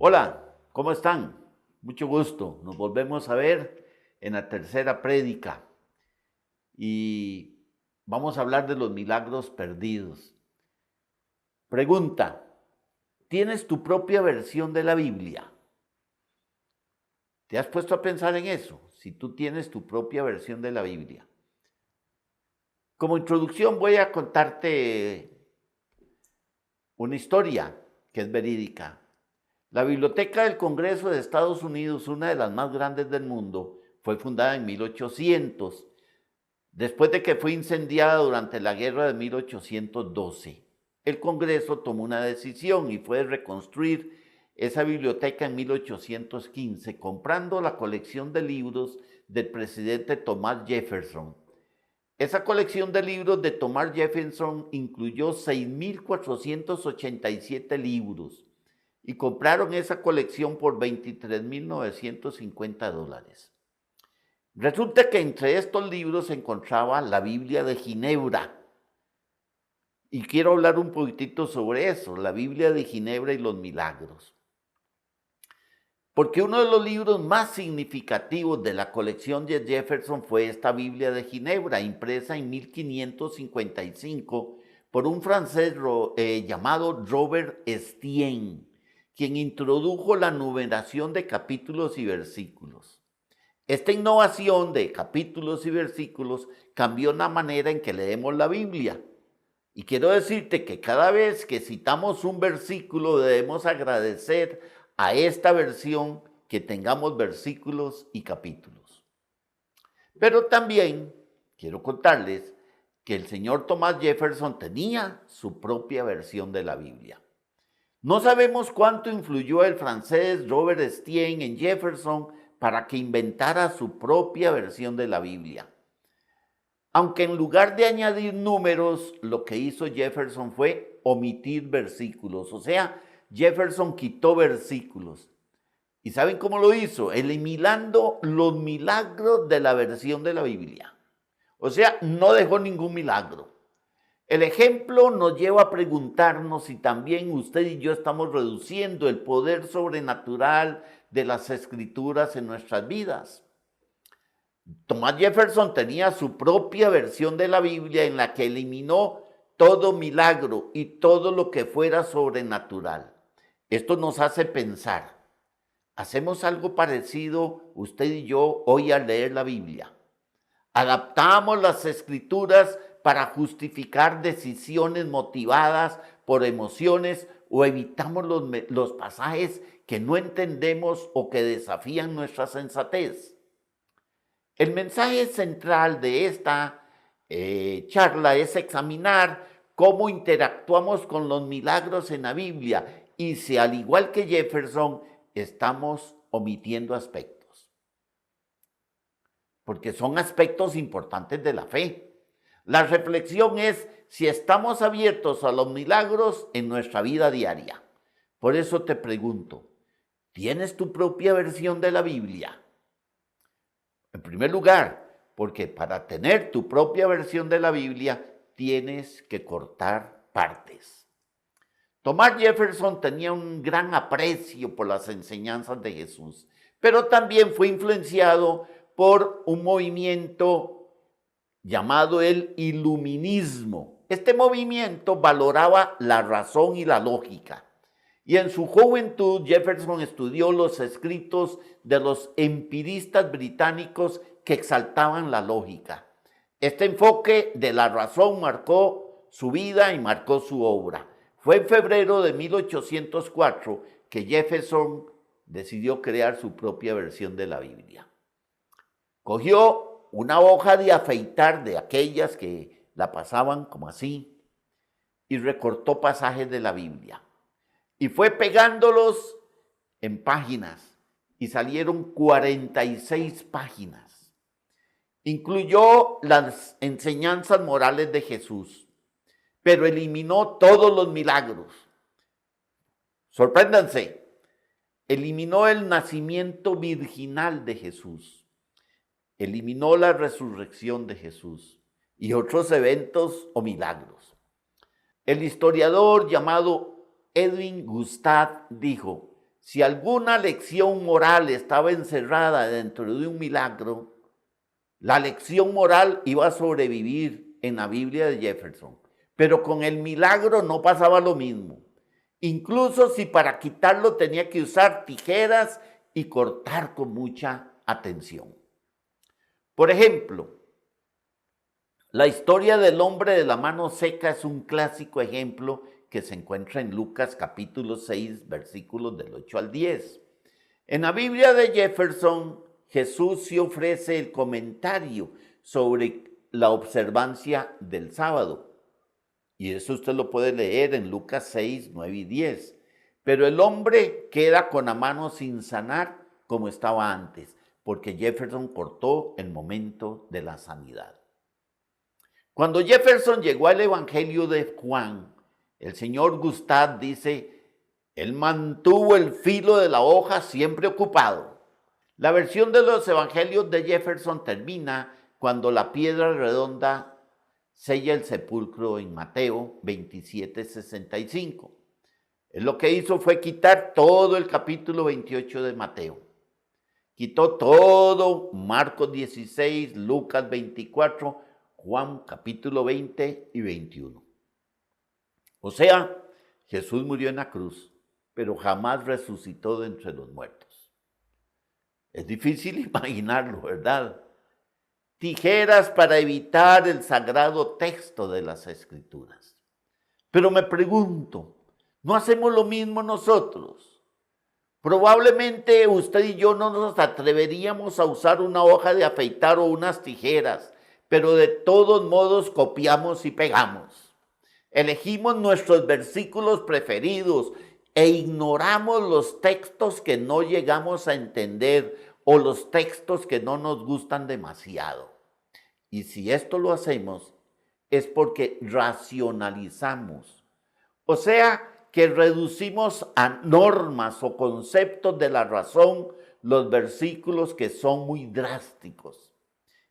Hola, ¿cómo están? Mucho gusto. Nos volvemos a ver en la tercera prédica y vamos a hablar de los milagros perdidos. Pregunta, ¿tienes tu propia versión de la Biblia? ¿Te has puesto a pensar en eso? Si tú tienes tu propia versión de la Biblia. Como introducción voy a contarte una historia que es verídica. La Biblioteca del Congreso de Estados Unidos, una de las más grandes del mundo, fue fundada en 1800, después de que fue incendiada durante la guerra de 1812. El Congreso tomó una decisión y fue reconstruir esa biblioteca en 1815, comprando la colección de libros del presidente Thomas Jefferson. Esa colección de libros de Thomas Jefferson incluyó 6,487 libros y compraron esa colección por $23,950. Resulta que entre estos libros se encontraba la Biblia de Ginebra. Y quiero hablar un poquitito sobre eso, la Biblia de Ginebra y los milagros. Porque uno de los libros más significativos de la colección de Jefferson fue esta Biblia de Ginebra, impresa en 1555 por un francés llamado Robert Estienne, quien introdujo la numeración de capítulos y versículos. Esta innovación de capítulos y versículos cambió la manera en que leemos la Biblia. Y quiero decirte que cada vez que citamos un versículo debemos agradecer a esta versión que tengamos versículos y capítulos. Pero también quiero contarles que el señor Thomas Jefferson tenía su propia versión de la Biblia. No sabemos cuánto influyó el francés Robert Estienne en Jefferson para que inventara su propia versión de la Biblia. Aunque en lugar de añadir números, lo que hizo Jefferson fue omitir versículos. O sea, Jefferson quitó versículos. ¿Y saben cómo lo hizo? Eliminando los milagros de la versión de la Biblia. O sea, no dejó ningún milagro. El ejemplo nos lleva a preguntarnos si también usted y yo estamos reduciendo el poder sobrenatural de las Escrituras en nuestras vidas. Thomas Jefferson tenía su propia versión de la Biblia en la que eliminó todo milagro y todo lo que fuera sobrenatural. Esto nos hace pensar, ¿hacemos algo parecido usted y yo hoy al leer la Biblia? ¿Adaptamos las Escrituras para justificar decisiones motivadas por emociones o evitamos los pasajes que no entendemos o que desafían nuestra sensatez? El mensaje central de esta charla es examinar cómo interactuamos con los milagros en la Biblia y si, al igual que Jefferson, estamos omitiendo aspectos. Porque son aspectos importantes de la fe. La reflexión es si estamos abiertos a los milagros en nuestra vida diaria. Por eso te pregunto, ¿tienes tu propia versión de la Biblia? En primer lugar, porque para tener tu propia versión de la Biblia tienes que cortar partes. Thomas Jefferson tenía un gran aprecio por las enseñanzas de Jesús, pero también fue influenciado por un movimiento llamado el iluminismo. Este movimiento valoraba la razón y la lógica. Y en su juventud, Jefferson estudió los escritos de los empiristas británicos que exaltaban la lógica. Este enfoque de la razón marcó su vida y marcó su obra. Fue en febrero de 1804 que Jefferson decidió crear su propia versión de la Biblia. Cogió una hoja de afeitar de aquellas que la pasaban como así y recortó pasajes de la Biblia. Y fue pegándolos en páginas y salieron 46 páginas. Incluyó las enseñanzas morales de Jesús, pero eliminó todos los milagros. Sorpréndanse, eliminó el nacimiento virginal de Jesús, eliminó la resurrección de Jesús y otros eventos o milagros. El historiador llamado Edwin Gustav dijo, si alguna lección moral estaba encerrada dentro de un milagro, la lección moral iba a sobrevivir en la Biblia de Jefferson. Pero con el milagro no pasaba lo mismo. Incluso si para quitarlo tenía que usar tijeras y cortar con mucha atención. Por ejemplo, la historia del hombre de la mano seca es un clásico ejemplo que se encuentra en Lucas capítulo 6, versículos del 8 al 10. En la Biblia de Jefferson, Jesús sí ofrece el comentario sobre la observancia del sábado. Y eso usted lo puede leer en Lucas 6, 9 y 10. Pero el hombre queda con la mano sin sanar como estaba antes, porque Jefferson cortó el momento de la sanidad. Cuando Jefferson llegó al Evangelio de Juan, el señor Gustav dice, él mantuvo el filo de la hoja siempre ocupado. La versión de los Evangelios de Jefferson termina cuando la piedra redonda sella el sepulcro en Mateo 27:65. Él lo que hizo fue quitar todo el capítulo 28 de Mateo. Quitó todo Marcos 16, Lucas 24, Juan capítulo 20 y 21. O sea, Jesús murió en la cruz, pero jamás resucitó de entre los muertos. Es difícil imaginarlo, ¿verdad? Tijeras para evitar el sagrado texto de las Escrituras. Pero me pregunto, ¿no hacemos lo mismo nosotros? Probablemente usted y yo no nos atreveríamos a usar una hoja de afeitar o unas tijeras, pero de todos modos copiamos y pegamos. Elegimos nuestros versículos preferidos e ignoramos los textos que no llegamos a entender o los textos que no nos gustan demasiado. Y si esto lo hacemos, es porque racionalizamos. O sea, que reducimos a normas o conceptos de la razón los versículos que son muy drásticos.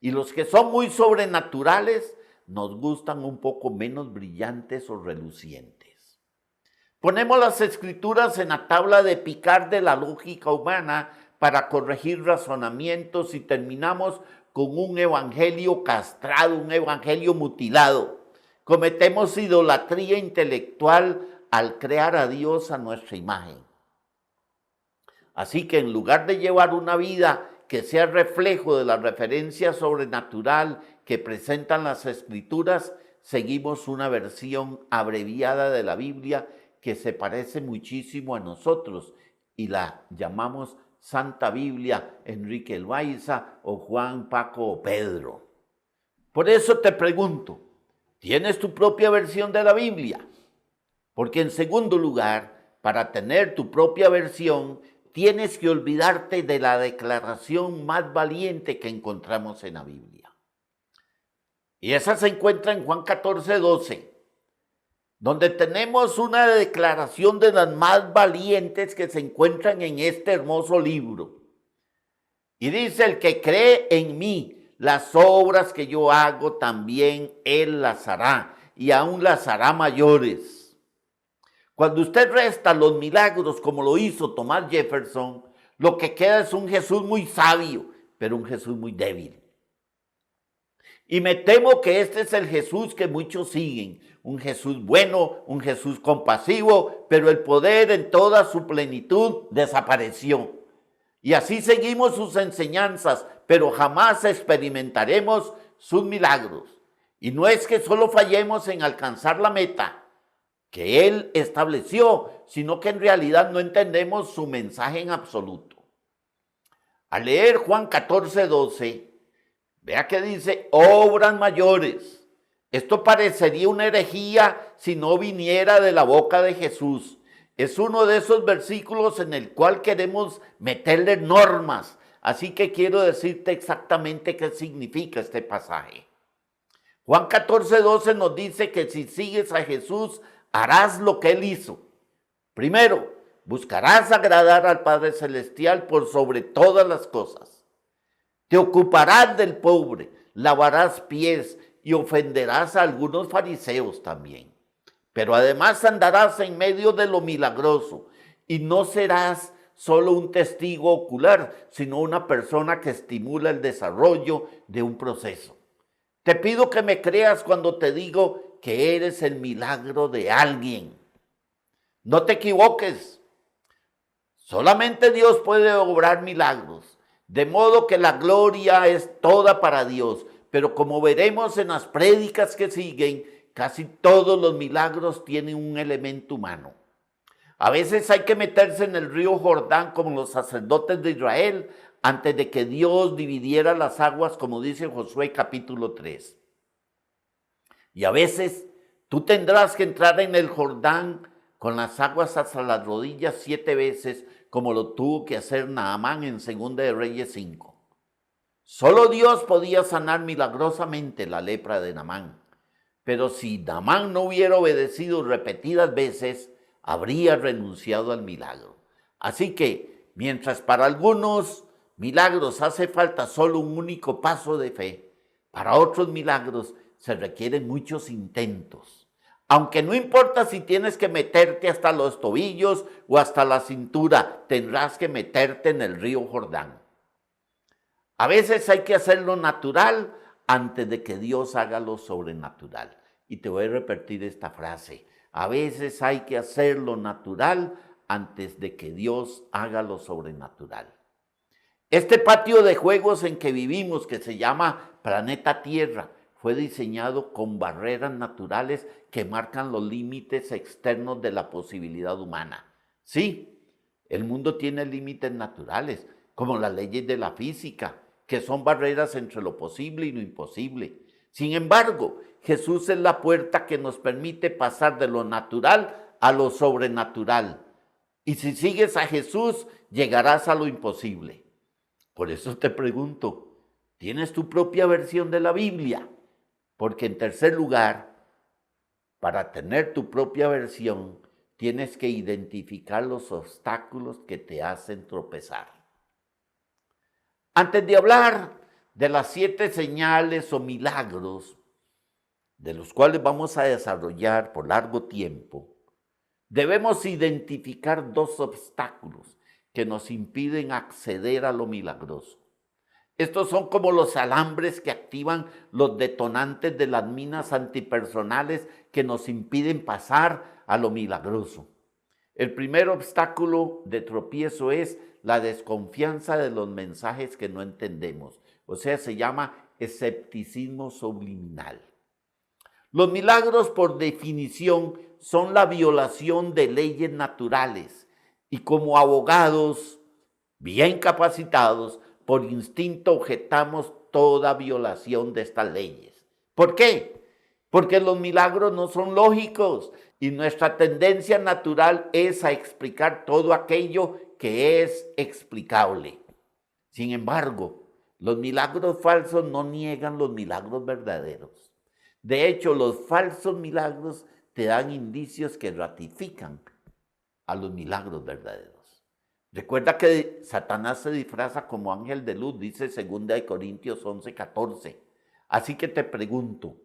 Y los que son muy sobrenaturales nos gustan un poco menos brillantes o relucientes. Ponemos las Escrituras en la tabla de picar de la lógica humana para corregir razonamientos y terminamos con un evangelio castrado, un evangelio mutilado. Cometemos idolatría intelectual al crear a Dios a nuestra imagen. Así que en lugar de llevar una vida que sea reflejo de la referencia sobrenatural que presentan las Escrituras, seguimos una versión abreviada de la Biblia que se parece muchísimo a nosotros y la llamamos Santa Biblia, Enrique Loaiza o Juan, Paco o Pedro. Por eso te pregunto, ¿tienes tu propia versión de la Biblia? Porque en segundo lugar, para tener tu propia versión, tienes que olvidarte de la declaración más valiente que encontramos en la Biblia. Y esa se encuentra en Juan 14:12, donde tenemos una declaración de las más valientes que se encuentran en este hermoso libro. Y dice, el que cree en mí, las obras que yo hago también él las hará, y aún las hará mayores. Cuando usted resta los milagros como lo hizo Thomas Jefferson, lo que queda es un Jesús muy sabio, pero un Jesús muy débil. Y me temo que este es el Jesús que muchos siguen, un Jesús bueno, un Jesús compasivo, pero el poder en toda su plenitud desapareció. Y así seguimos sus enseñanzas, pero jamás experimentaremos sus milagros. Y no es que solo fallemos en alcanzar la meta que Él estableció, sino que en realidad no entendemos su mensaje en absoluto. Al leer Juan 14:12, vea que dice, obras mayores. Esto parecería una herejía si no viniera de la boca de Jesús. Es uno de esos versículos en el cual queremos meterle normas. Así que quiero decirte exactamente qué significa este pasaje. Juan 14:12 nos dice que si sigues a Jesús, harás lo que Él hizo. Primero, buscarás agradar al Padre Celestial por sobre todas las cosas. Te ocuparás del pobre, lavarás pies y ofenderás a algunos fariseos también. Pero además andarás en medio de lo milagroso y no serás solo un testigo ocular, sino una persona que estimula el desarrollo de un proceso. Te pido que me creas cuando te digo que eres el milagro de alguien. No te equivoques. Solamente Dios puede obrar milagros, de modo que la gloria es toda para Dios. Pero como veremos en las prédicas que siguen, casi todos los milagros tienen un elemento humano. A veces hay que meterse en el río Jordán como los sacerdotes de Israel antes de que Dios dividiera las aguas, como dice Josué capítulo 3. Y a veces tú tendrás que entrar en el Jordán con las aguas hasta las rodillas 7 veces, como lo tuvo que hacer Naamán en 2 de Reyes 5. Solo Dios podía sanar milagrosamente la lepra de Naamán. Pero si Naamán no hubiera obedecido repetidas veces, habría renunciado al milagro. Así que, mientras para algunos milagros hace falta solo un único paso de fe, para otros milagros se requieren muchos intentos. Aunque no importa si tienes que meterte hasta los tobillos o hasta la cintura, tendrás que meterte en el río Jordán. A veces hay que hacer lo natural antes de que Dios haga lo sobrenatural. Y te voy a repetir esta frase. A veces hay que hacer lo natural antes de que Dios haga lo sobrenatural. Este patio de juegos en que vivimos, que se llama planeta Tierra, fue diseñado con barreras naturales que marcan los límites externos de la posibilidad humana. Sí, el mundo tiene límites naturales, como las leyes de la física, que son barreras entre lo posible y lo imposible. Sin embargo, Jesús es la puerta que nos permite pasar de lo natural a lo sobrenatural. Y si sigues a Jesús, llegarás a lo imposible. Por eso te pregunto, ¿tienes tu propia versión de la Biblia? Porque en tercer lugar, para tener tu propia versión, tienes que identificar los obstáculos que te hacen tropezar. Antes de hablar de las 7 señales o milagros, de los cuales vamos a desarrollar por largo tiempo, debemos identificar 2 obstáculos que nos impiden acceder a lo milagroso. Estos son como los alambres que activan los detonantes de las minas antipersonales que nos impiden pasar a lo milagroso. El primer obstáculo de tropiezo es la desconfianza de los mensajes que no entendemos. O sea, se llama escepticismo subliminal. Los milagros, por definición, son la violación de leyes naturales y como abogados bien capacitados, por instinto objetamos toda violación de estas leyes. ¿Por qué? Porque los milagros no son lógicos y nuestra tendencia natural es a explicar todo aquello que es explicable. Sin embargo, los milagros falsos no niegan los milagros verdaderos. De hecho, los falsos milagros te dan indicios que ratifican a los milagros verdaderos. Recuerda que Satanás se disfraza como ángel de luz, dice 2 Corintios 11:14. Así que te pregunto,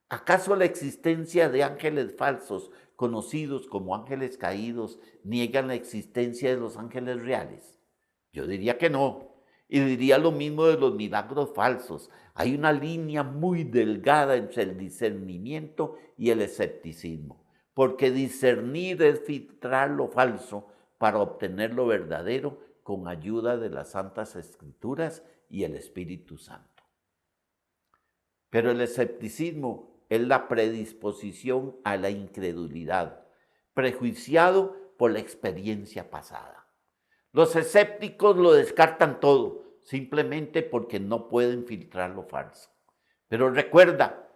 ¿acaso la existencia de ángeles falsos, conocidos como ángeles caídos, niegan la existencia de los ángeles reales? Yo diría que no. Y diría lo mismo de los milagros falsos. Hay una línea muy delgada entre el discernimiento y el escepticismo, porque discernir es filtrar lo falso para obtener lo verdadero con ayuda de las Santas Escrituras y el Espíritu Santo. Pero el escepticismo es la predisposición a la incredulidad, prejuiciado por la experiencia pasada. Los escépticos lo descartan todo, simplemente porque no pueden filtrar lo falso. Pero recuerda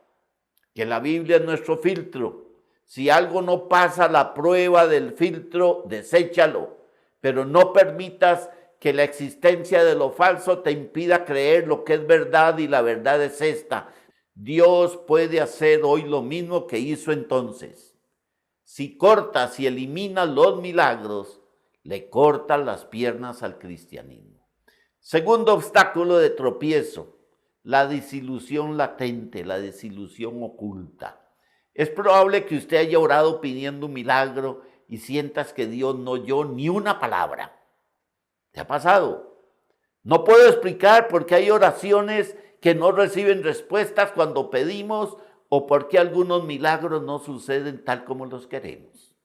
que la Biblia es nuestro filtro. Si algo no pasa la prueba del filtro, deséchalo, pero no permitas que la existencia de lo falso te impida creer lo que es verdad, y la verdad es esta: Dios puede hacer hoy lo mismo que hizo entonces. Si cortas y eliminas los milagros, le cortas las piernas al cristianismo. Segundo obstáculo de tropiezo, la desilusión latente, la desilusión oculta. Es probable que usted haya orado pidiendo un milagro y sientas que Dios no oyó ni una palabra. ¿Te ha pasado? No puedo explicar por qué hay oraciones que no reciben respuestas cuando pedimos o por qué algunos milagros no suceden tal como los queremos.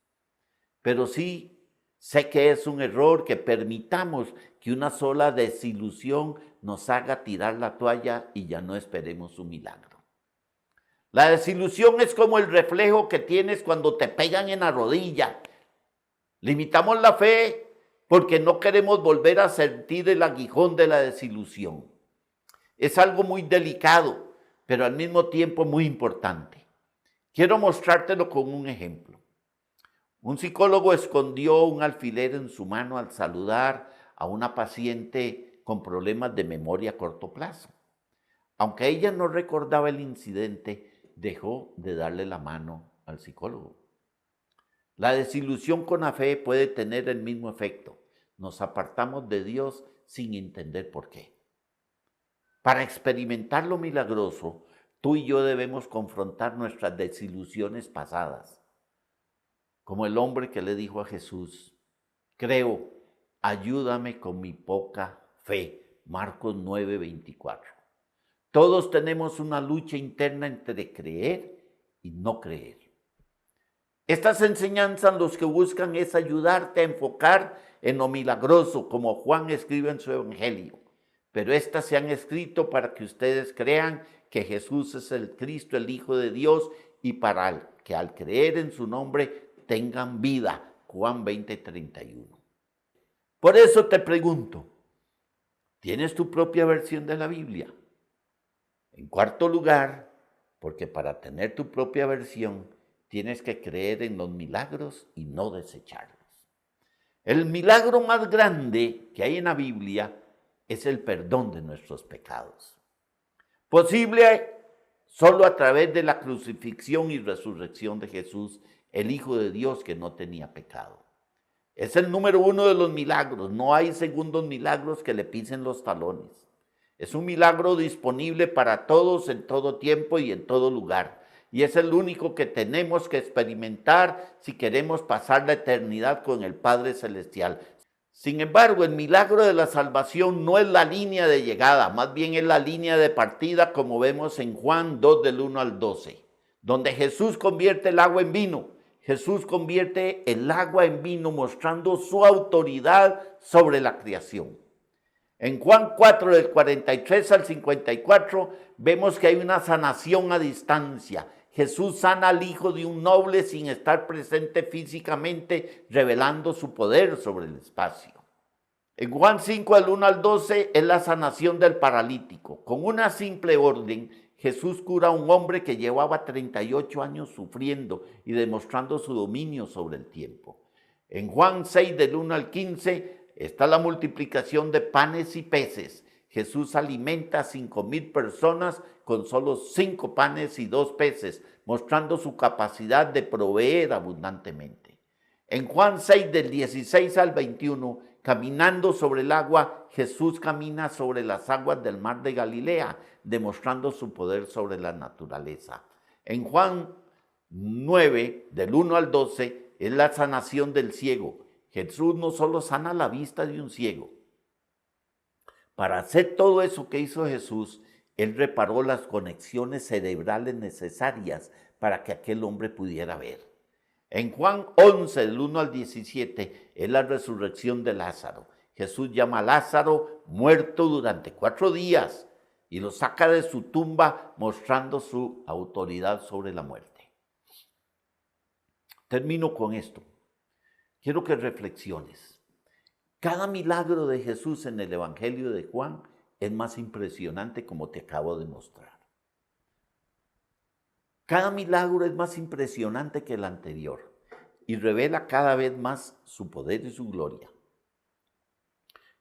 Pero sí sé que es un error que permitamos que una sola desilusión nos haga tirar la toalla y ya no esperemos un milagro. La desilusión es como el reflejo que tienes cuando te pegan en la rodilla. Limitamos la fe porque no queremos volver a sentir el aguijón de la desilusión. Es algo muy delicado, pero al mismo tiempo muy importante. Quiero mostrártelo con un ejemplo. Un psicólogo escondió un alfiler en su mano al saludar a una paciente con problemas de memoria a corto plazo. Aunque ella no recordaba el incidente, dejó de darle la mano al psicólogo. La desilusión con la fe puede tener el mismo efecto. Nos apartamos de Dios sin entender por qué. Para experimentar lo milagroso, tú y yo debemos confrontar nuestras desilusiones pasadas. Como el hombre que le dijo a Jesús, creo, ayúdame con mi poca fe. Marcos 9:24. Todos tenemos una lucha interna entre creer y no creer. Estas enseñanzas lo que buscan es ayudarte a enfocar en lo milagroso, como Juan escribe en su evangelio. Pero estas se han escrito para que ustedes crean que Jesús es el Cristo, el Hijo de Dios, y para que al creer en su nombre tengan vida. Juan 20:31. Por eso te pregunto, ¿tienes tu propia versión de la Biblia? En cuarto lugar, porque para tener tu propia versión, tienes que creer en los milagros y no desecharlos. El milagro más grande que hay en la Biblia es el perdón de nuestros pecados. Posible solo a través de la crucifixión y resurrección de Jesús, el Hijo de Dios que no tenía pecado. Es el número uno de los milagros. No hay segundos milagros que le pisen los talones. Es un milagro disponible para todos en todo tiempo y en todo lugar. Y es el único que tenemos que experimentar si queremos pasar la eternidad con el Padre Celestial. Sin embargo, el milagro de la salvación no es la línea de llegada, más bien es la línea de partida, como vemos en Juan 2 del 1 al 12, donde Jesús convierte el agua en vino. Jesús convierte el agua en vino mostrando su autoridad sobre la creación. En Juan 4, del 43 al 54, vemos que hay una sanación a distancia. Jesús sana al hijo de un noble sin estar presente físicamente, revelando su poder sobre el espacio. En Juan 5, del 1 al 12, es la sanación del paralítico. Con una simple orden, Jesús cura a un hombre que llevaba 38 años sufriendo y demostrando su dominio sobre el tiempo. En Juan 6, del 1 al 15, está la multiplicación de panes y peces. Jesús alimenta a 5,000 personas con solo 5 panes y 2 peces, mostrando su capacidad de proveer abundantemente. En Juan 6, del 16 al 21, caminando sobre el agua, Jesús camina sobre las aguas del mar de Galilea, demostrando su poder sobre la naturaleza. En Juan 9, del 1 al 12, es la sanación del ciego. Jesús no solo sana la vista de un ciego. Para hacer todo eso que hizo Jesús, Él reparó las conexiones cerebrales necesarias para que aquel hombre pudiera ver. En Juan 11, del 1 al 17, es la resurrección de Lázaro. Jesús llama a Lázaro muerto durante 4 días y lo saca de su tumba mostrando su autoridad sobre la muerte. Termino con esto. Quiero que reflexiones. Cada milagro de Jesús en el Evangelio de Juan es más impresionante, como te acabo de mostrar. Cada milagro es más impresionante que el anterior y revela cada vez más su poder y su gloria.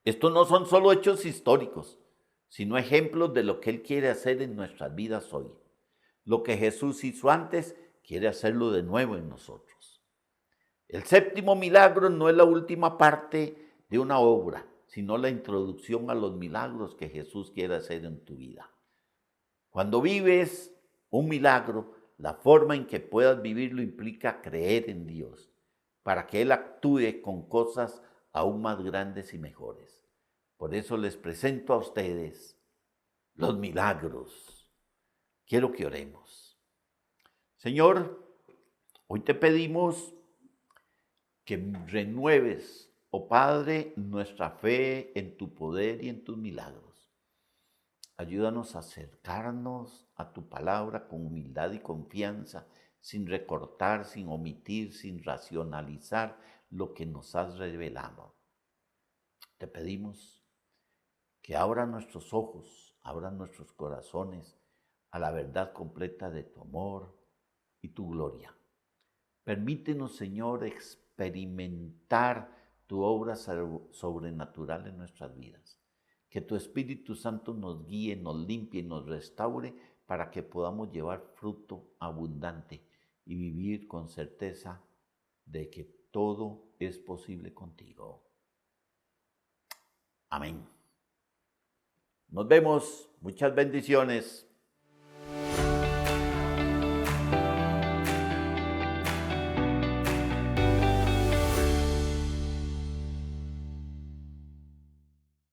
Estos no son solo hechos históricos, sino ejemplos de lo que Él quiere hacer en nuestras vidas hoy. Lo que Jesús hizo antes, quiere hacerlo de nuevo en nosotros. El séptimo milagro no es la última parte de una obra, sino la introducción a los milagros que Jesús quiere hacer en tu vida. Cuando vives un milagro, la forma en que puedas vivirlo implica creer en Dios, para que Él actúe con cosas aún más grandes y mejores. Por eso les presento a ustedes los milagros. Quiero que oremos. Señor, hoy te pedimos que renueves, oh Padre, nuestra fe en tu poder y en tus milagros. Ayúdanos a acercarnos a tu palabra con humildad y confianza, sin recortar, sin omitir, sin racionalizar lo que nos has revelado. Te pedimos que abran nuestros ojos, abran nuestros corazones a la verdad completa de tu amor y tu gloria. Permítenos, Señor, experimentar tu obra sobrenatural en nuestras vidas. Que tu Espíritu Santo nos guíe, nos limpie y nos restaure para que podamos llevar fruto abundante y vivir con certeza de que todo es posible contigo. Amén. Nos vemos. Muchas bendiciones.